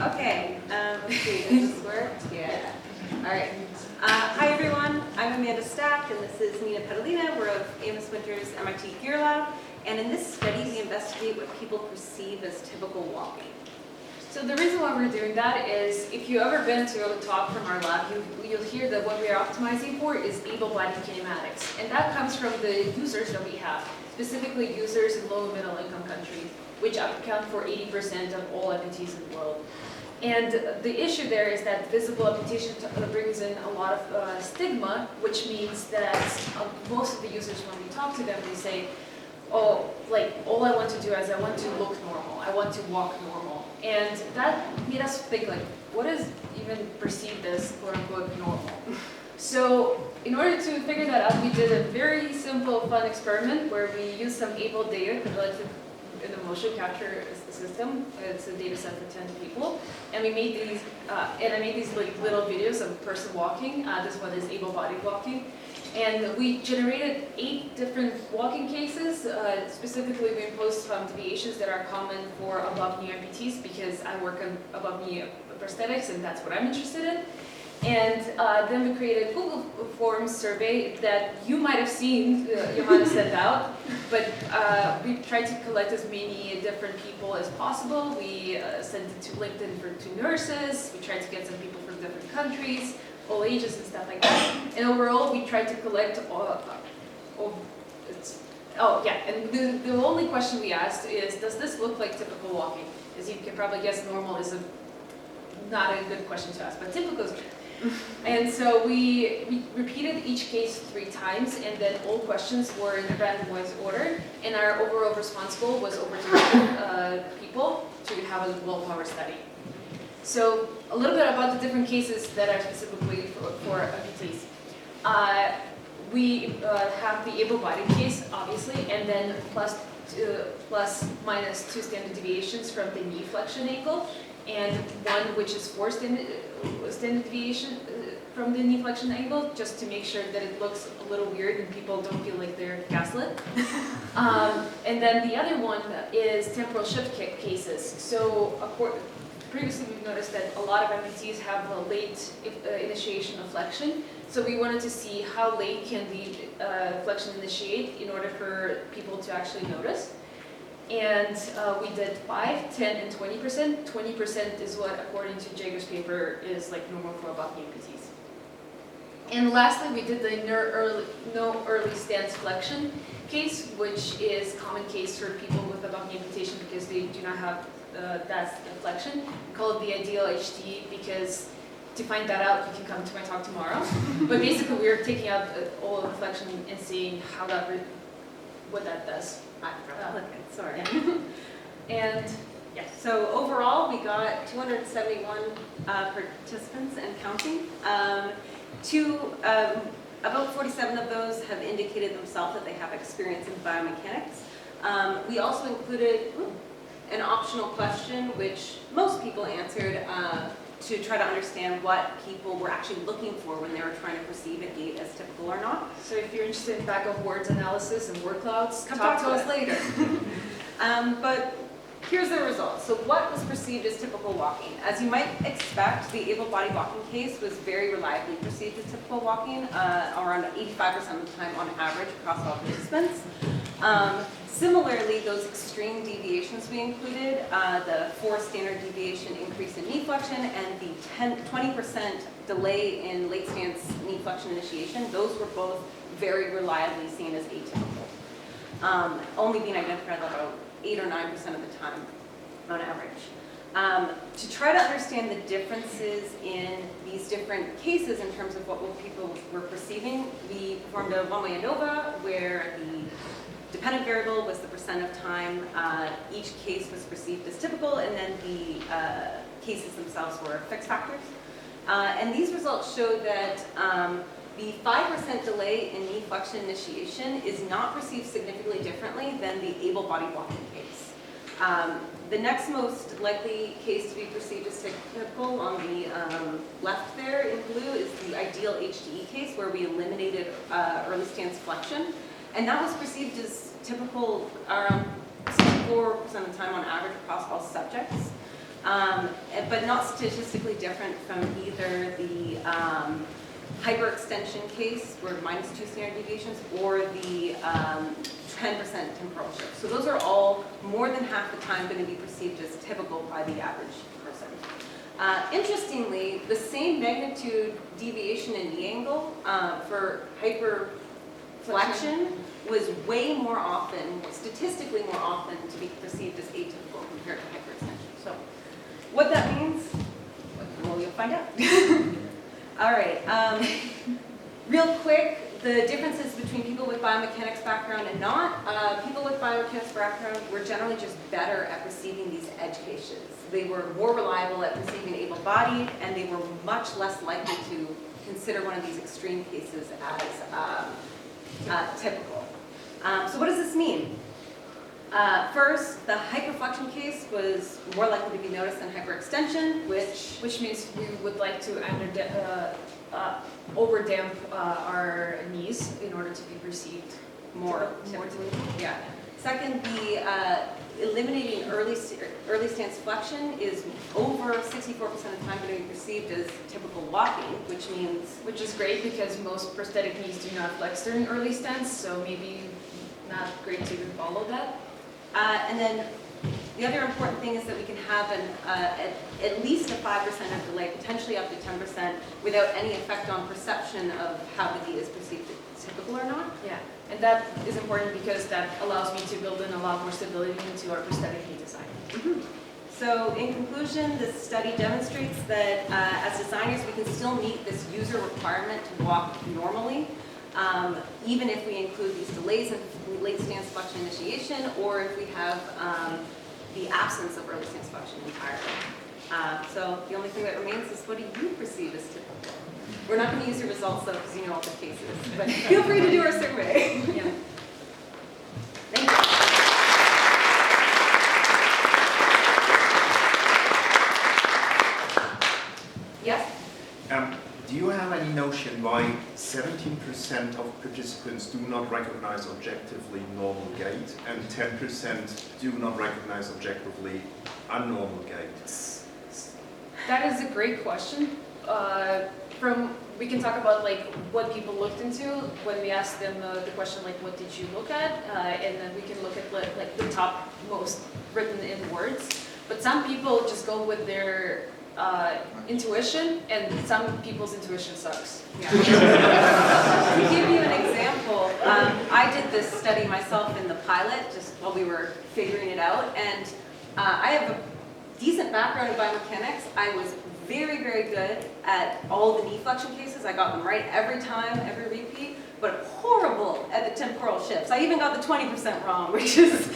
Okay, let's see, does this work? Yeah. All right. Hi everyone, I'm Amanda Stack and this is Nina Petalina. We're of Amos Winter's MIT Gear Lab, and in this study we investigate what people perceive as typical walking. So the reason why we're doing that is if you've ever been to a talk from our lab, you'll hear that what we are optimizing for is able-bodied kinematics. And that comes from the users that we have, specifically users in low and middle income countries, which account for 80% of all amputees in the world. And the issue there is that visible amputation brings in a lot of stigma, which means that most of the users, when we talk to them, they say, oh, like, all I want to do is I want to look normal, I want to walk normal. And that made us think, like, what is even perceived as quote-unquote normal? So in order to figure that out, we did a very simple, fun experiment where we used some ABLE data, collected in the motion capture system. It's a data set for 10 people. And we made these, and I made these like little videos of a person walking. This one is able-bodied walking. And we generated 8 different walking cases. Specifically, we imposed some deviations that are common for above-knee amputees because I work on above-knee prosthetics and that's what I'm interested in. And then we created a Google Forms survey that you might have seen, Johanna sent out, but we tried to collect as many different people as possible. We sent it to LinkedIn to nurses. We tried to get some people from different countries, all ages and stuff like that. And overall, we tried to collect and the only question we asked is, does this look like typical walking? As you can probably guess, normal is not a good question to ask, but typical is good. And so we repeated each case 3 times, and then all questions were in a randomized order, and our overall response goal was over 200 people to have a well-powered study. So a little bit about the different cases that are specifically for amputees. We have the able-bodied case, obviously, and then plus minus 2 standard deviations from the knee flexion angle, and 1 which is 4 standard deviation from the knee flexion angle, just to make sure that it looks a little weird and people don't feel like they're gaslit. And then the other one is temporal shift cases. So previously we've noticed that a lot of amputees have a late initiation of flexion. So we wanted to see how late can the flexion initiate in order for people to actually notice. And we did 5, 10, and 20%. 20% is what, according to Jager's paper, is like normal for above-knee amputees. And lastly, we did the no early stance flexion case, which is a common case for people with above-knee amputation because they do not have that flexion. We call it the ideal HT because to find that out, you can come to my talk tomorrow. But basically, we're taking out all of the flexion and seeing how what that does. Sorry. And yes, so overall we got 271 participants and counting. About 47 of those have indicated themselves that they have experience in biomechanics. We also included an optional question, which most people answered to try to understand what people were actually looking for when they were trying to perceive a gait as typical or not. so if you're interested in back of words analysis and word clouds, Come talk talk to to us us. later. But here's the results. So what was perceived as typical walking? As you might expect, the able-bodied walking case was very reliably perceived as typical walking, around 85% of the time on average across all participants. Similarly, those extreme deviations we included, the 4 standard deviation increase in knee flexion and the 20% delay in late stance knee flexion initiation, those were both very reliably seen as atypical, only being identified about 8 or 9% of the time on average. To try to understand the differences in these different cases in terms of what people were perceiving, we performed a one-way ANOVA where the dependent variable was the percent of time each case was perceived as typical, and then the cases themselves were fixed factors. And these results showed that the 5% delay in knee flexion initiation is not perceived significantly differently than the able-bodied walking case. The next most likely case to be perceived as typical on the left there in blue is the ideal HDE case where we eliminated early stance flexion. And that was perceived as typical around 64% of the time on average across all subjects. but not statistically different from either the hyperextension case, where -2 standard deviations, or the 10% temporal shift. So those are all more than half the time going to be perceived as typical by the average person. Interestingly, the same magnitude deviation in knee angle for hyperflexion was way more often, statistically more often, to be perceived as atypical compared to hyperextension. So what that means, well, you'll find out. All right. Real quick, the differences between people with biomechanics background and not. People with biomechanics background were generally just better at perceiving these edge cases. They were more reliable at perceiving able-bodied, and they were much less likely to consider one of these extreme cases as typical. So what does this mean? First, the hyperflexion case was more likely to be noticed than hyperextension, Which means we would like to overdamp our knees in order to be perceived more typically. Yeah. Second, the eliminating early stance flexion is over 64% of the time going to be perceived as typical walking, Which is great because most prosthetic knees do not flex during early stance, so maybe not great to follow that. And then the other important thing is that we can have at least a 5% of delay, potentially up to 10%, without any effect on perception of how the knee is perceived as typical or not. Yeah, and that is important because that allows me to build in a lot more stability into our prosthetic knee design. Mm-hmm. So in conclusion, this study demonstrates that as designers, we can still meet this user requirement to walk normally, even if we include these delays in late stance flexion initiation, or if we have the absence of early stance flexion entirely. So the only thing that remains is, what do you perceive as typical? We're not going to use your results, though, because you know all the cases, but feel free to do our survey. Yeah. Thank you. Yes? Do you have any notion why 17% of participants do not recognize objectively normal gait and 10% do not recognize objectively abnormal gait? That is a great question. We can talk about like what people looked into when we asked them the question like, what did you look at? And then we can look at like the top most written in words. But some people just go with their intuition, and some people's intuition sucks. Yeah. To give you an example, I did this study myself in the pilot, just while we were figuring it out, and I have a decent background in biomechanics. I was very, very good at all the knee flexion cases. I got them right every time, every repeat, but horrible at the temporal shifts. I even got the 20% wrong, which is...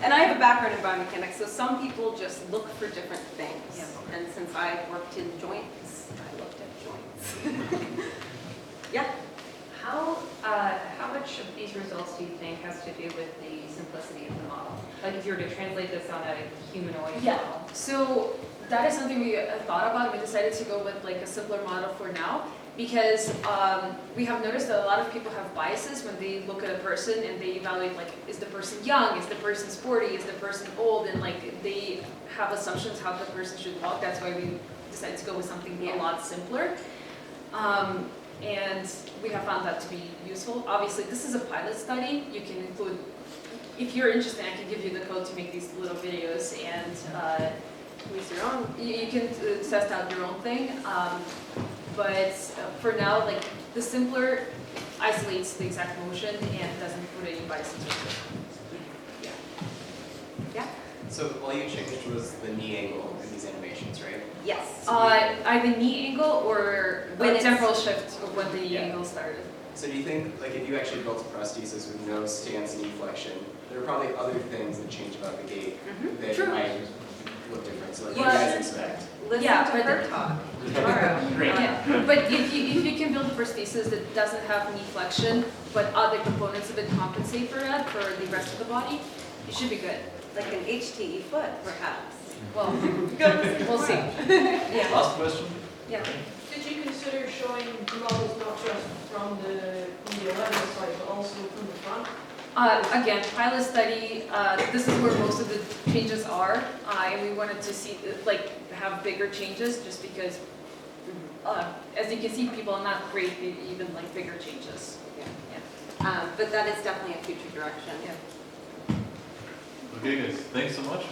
And I have a background in biomechanics, so some people just look for different things. Yeah. And since I worked in joints, I looked at joints. Yeah? How much of these results do you think has to do with the simplicity of the model? Like if you were to translate this on a humanoid model? So that is something we thought about. We decided to go with like a simpler model for now, because we have noticed that a lot of people have biases when they look at a person and they evaluate like, is the person young, is the person sporty, is the person old, and like they have assumptions how the person should walk. That's why we decided to go with something a lot simpler. And we have found that to be useful. Obviously, this is a pilot study. You can include, if you're interested, I can give you the code to make these little videos, and Use your own. you can test out your own thing. But for now, like the simpler isolates the exact motion and doesn't put any bias into it. Yeah. Yeah? So all you changed was the knee angle in these animations, right? Yes. Either knee angle or When it's- temporal shift of when the Yeah. angle started. So do you think, like, if you actually built a prosthesis with no stance knee flexion, there are probably other things that change about the gait Mhm. that True. might look different? So like, what Yeah. do you guys expect? Listen Yeah, to but- her talk tomorrow. Great. Yeah, but if you can build a prosthesis that doesn't have knee flexion, but other components of it compensate for that for the rest of the body, it should be good. Like an HTE foot, perhaps. Well, we'll see. Yeah. Last question. Yeah. Did you consider showing models not just from the 11 side, but also from the front? Again, pilot study, this is where most of the changes are, and we wanted to see, like, have bigger changes, just because, as you can see, people are not great, at even like bigger changes. But that is definitely a future direction. Yeah. Okay, guys, thanks so much.